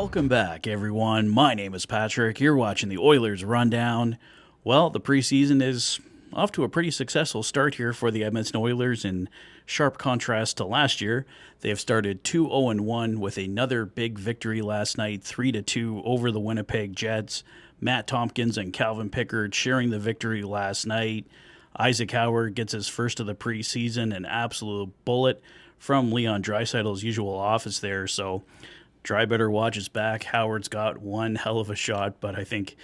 Welcome back, everyone. My name is Patrick. You're watching the Oilers Rundown. Well, the preseason is off to a pretty successful start here for the Edmonton Oilers in sharp contrast to last year. They have started 2-0-1 with another big victory last night, 3-2 over the Winnipeg Jets. Matt Tompkins and Calvin Pickard sharing the victory last night. Isaac Howard gets his first of the preseason, an absolute bullet from Leon Draisaitl's usual office there, so Dry better watch his back. Howard's got one hell of a shot, but I think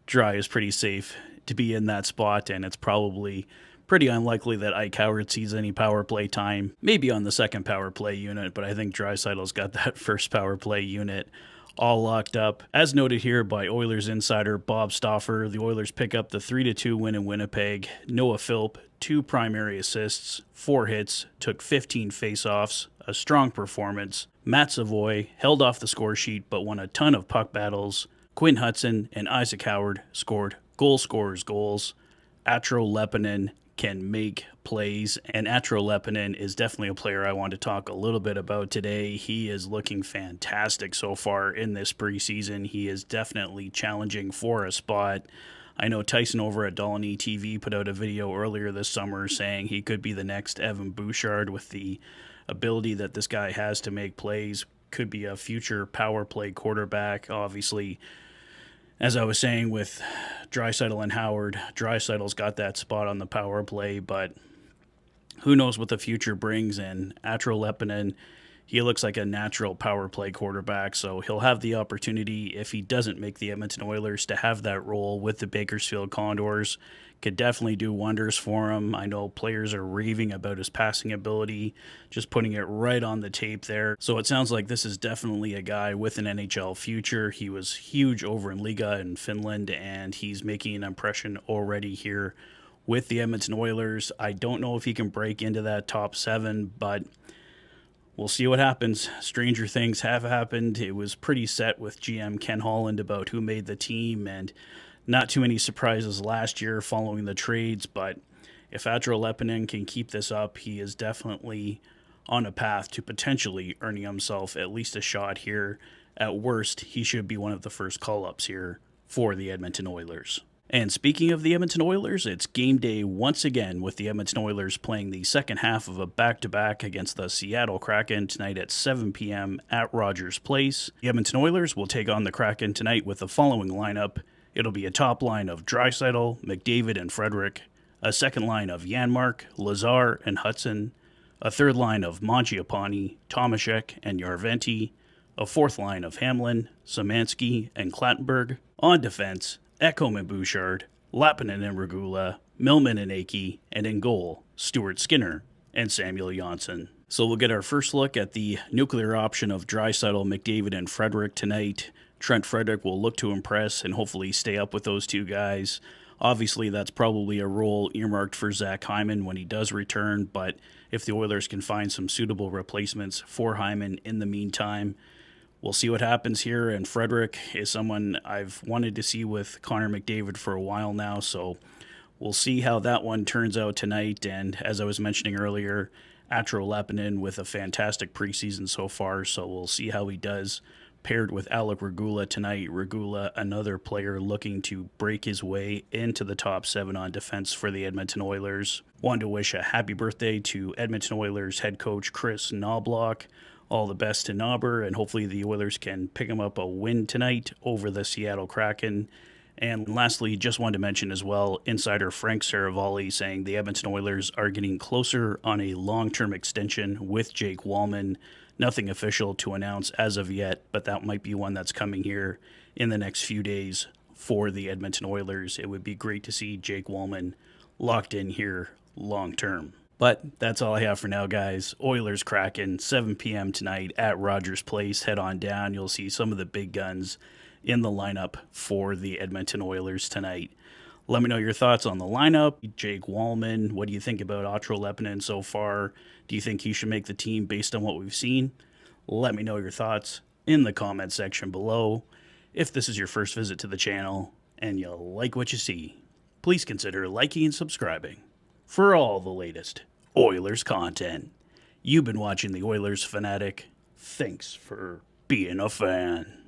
Dry is pretty safe to be in that spot, and it's probably pretty unlikely that Ike Howard sees any power play time. Maybe on the second power play unit, but I think Draisaitl's got that first power play unit all locked up. As noted here by Oilers insider Bob Stauffer, the Oilers pick up the 3-2 win in Winnipeg. Noah Philp, 2 primary assists, 4 hits, took 15 faceoffs, a strong performance. Matt Savoy held off the score sheet but won a ton of puck battles. Quinn Hudson and Isaac Howard scored goal scorers' goals. Atro Leppanen can make plays, and Atro Leppanen is definitely a player I want to talk a little bit about today. He is looking fantastic so far in this preseason. He is definitely challenging for a spot. I know Tyson over at Dolany TV put out a video earlier this summer saying he could be the next Evan Bouchard with the ability that this guy has to make plays, could be a future power play quarterback. Obviously, as I was saying with Draisaitl and Howard, Draisaitl's got that spot on the power play, but who knows what the future brings. And Atro Leppanen, he looks like a natural power play quarterback, so he'll have the opportunity, if he doesn't make the Edmonton Oilers, to have that role with the Bakersfield Condors. Could definitely do wonders for him. I know players are raving about his passing ability, just putting it right on the tape there. So it sounds like this is definitely a guy with an NHL future. He was huge over in Liga in Finland, and he's making an impression already here with the Edmonton Oilers. I don't know if he can break into that top 7, but we'll see what happens. Stranger things have happened. It was pretty set with GM Ken Holland about who made the team, and not too many surprises last year following the trades, but if Atro Leppanen can keep this up, he is definitely on a path to potentially earning himself at least a shot here. At worst, he should be one of the first call-ups here for the Edmonton Oilers. And speaking of the Edmonton Oilers, it's game day once again with the Edmonton Oilers playing the second half of a back-to-back against the Seattle Kraken tonight at 7 p.m. at Rogers Place. The Edmonton Oilers will take on the Kraken tonight with the following lineup. It'll be a top line of Draisaitl, McDavid, and Frederick, a second line of Janmark, Lazar, and Hudson, a third line of Mangiapane, Tomaszek, and Järventie, a fourth line of Hamlin, Szymanski, and Klattenberg. On defense, Ekholm and Bouchard, Leppanen and Regula, Millman and Akey, and in goal, Stuart Skinner and Samuel Johnsson. So we'll get our first look at the nuclear option of Draisaitl, McDavid, and Frederick tonight. Trent Frederick will look to impress and hopefully stay up with those two guys. Obviously, that's probably a role earmarked for Zach Hyman when he does return, but if the Oilers can find some suitable replacements for Hyman in the meantime, we'll see what happens here. And Frederick is someone I've wanted to see with Connor McDavid for a while now, so we'll see how that one turns out tonight. And as I was mentioning earlier, Atro Leppanen with a fantastic preseason so far, so we'll see how he does paired with Alec Regula tonight. Regula, another player looking to break his way into the top 7 on defense for the Edmonton Oilers. Wanted to wish a happy birthday to Edmonton Oilers head coach Chris Knobloch. All the best to Knobber, and hopefully the Oilers can pick him up a win tonight over the Seattle Kraken. And lastly, just wanted to mention as well, insider Frank Saravalli saying the Edmonton Oilers are getting closer on a long-term extension with Jake Walman. Nothing official to announce as of yet, but that might be one that's coming here in the next few days for the Edmonton Oilers. It would be great to see Jake Walman locked in here long-term. But that's all I have for now, guys. Oilers Kraken, 7 p.m. tonight at Rogers Place. Head on down. You'll see some of the big guns in the lineup for the Edmonton Oilers tonight. Let me know your thoughts on the lineup. Jake Walman, what do you think about Atro Leppanen so far? Do you think he should make the team based on what we've seen? Let me know your thoughts in the comment section below. If this is your first visit to the channel and you like what you see, please consider liking and subscribing for all the latest Oilers content. You've been watching the Oilers Fanatic. Thanks for being a fan.